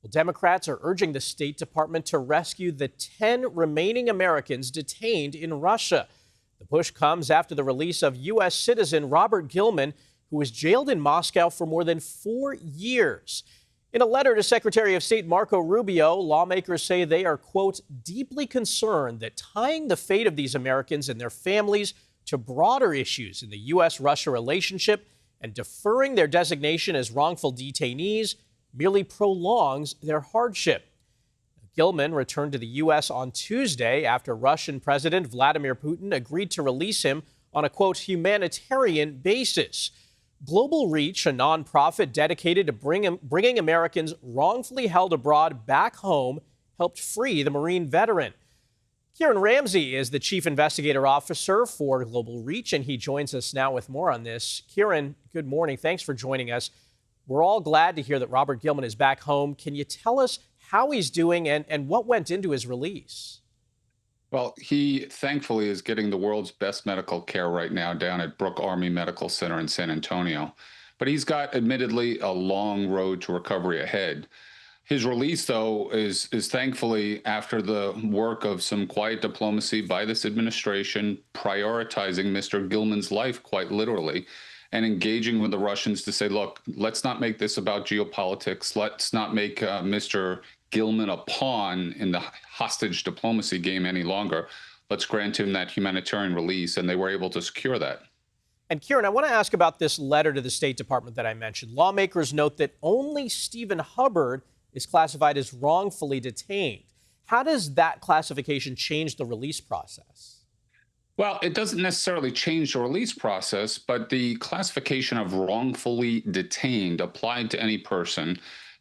Well, Democrats are urging the State Department to rescue the 10 remaining Americans detained in Russia. The push comes after the release of U.S. citizen Robert Gilman, who was jailed in Moscow for more than 4 years. In a letter to Secretary of State Marco Rubio, lawmakers say they are, quote, deeply concerned that tying the fate of these Americans and their families to broader issues in the U.S.-Russia relationship and deferring their designation as wrongful detainees merely prolongs their hardship. Gilman returned to the U.S. on Tuesday after Russian President Vladimir Putin agreed to release him on a, quote, humanitarian basis. Global Reach, a nonprofit dedicated to bringing Americans wrongfully held abroad back home, helped free the Marine veteran. Kieran Ramsey is the chief investigator officer for Global Reach, and he joins us now with more on this. Kieran, good morning. Thanks for joining us. We're all glad to hear that Robert Gilman is back home. Can you tell us how he's doing and what went into his release? Well, he thankfully is getting the world's best medical care right now down at Brooke Army Medical Center in San Antonio. But he's got, admittedly, a long road to recovery ahead. His release, though, is thankfully after the work of some quiet diplomacy by this administration, prioritizing Mr. Gilman's life quite literally, and engaging with the Russians to say, look, let's not make this about geopolitics. Let's not make Mr. Gilman a pawn in the hostage diplomacy game any longer. Let's grant him that humanitarian release. And they were able to secure that. And Kieran, I want to ask about this letter to the State Department that I mentioned. Lawmakers note that only Stephen Hubbard is classified as wrongfully detained. How does that classification change the release process? Well, it doesn't necessarily change the release process, but the classification of wrongfully detained applied to any person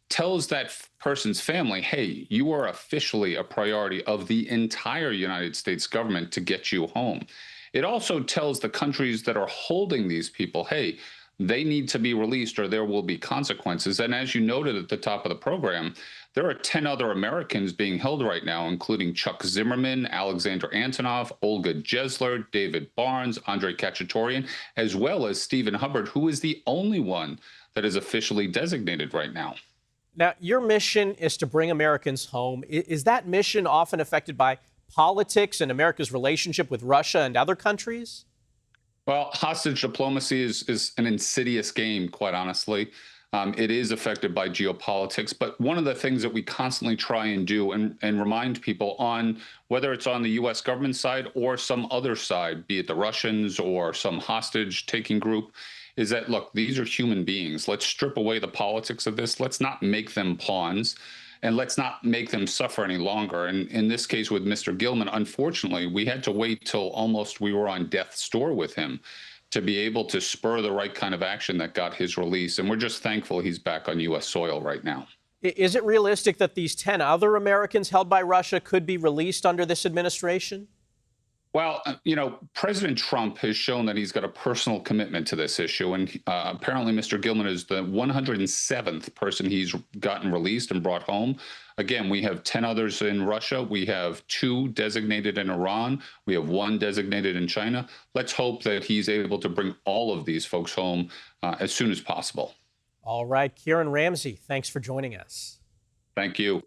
tells that person's family, hey, you are officially a priority of the entire United States government to get you home. It also tells the countries that are holding these people, hey, they need to be released or there will be consequences. And as you noted at the top of the program, there are 10 other Americans being held right now, including Chuck Zimmerman, Alexander Antonov, Olga Jesler, David Barnes, Andrei Kachaturian, as well as Stephen Hubbard, who is the only one that is officially designated right now. Now, your mission is to bring Americans home. Is that mission often affected by politics and America's relationship with Russia and other countries? Well, hostage diplomacy is an insidious game, quite honestly. It is affected by geopolitics, but one of the things that we constantly try and do and remind people on, whether it's on the U.S. government side or some other side, be it the Russians or some hostage-taking group, is that, look, these are human beings. Let's strip away the politics of this. Let's not make them pawns. And let's not make them suffer any longer. And in this case with Mr. Gilman, unfortunately, we had to wait till almost we were on death's door with him to be able to spur the right kind of action that got his release. And we're just thankful he's back on U.S. soil right now. Is it realistic that these 10 other Americans held by Russia could be released under this administration? Well, President Trump has shown that he's got a personal commitment to this issue. And apparently, Mr. Gilman is the 107th person he's gotten released and brought home. Again, we have 10 others in Russia. We have 2 designated in Iran. We have 1 designated in China. Let's hope that he's able to bring all of these folks home as soon as possible. All right. Kieran Ramsey, thanks for joining us. Thank you.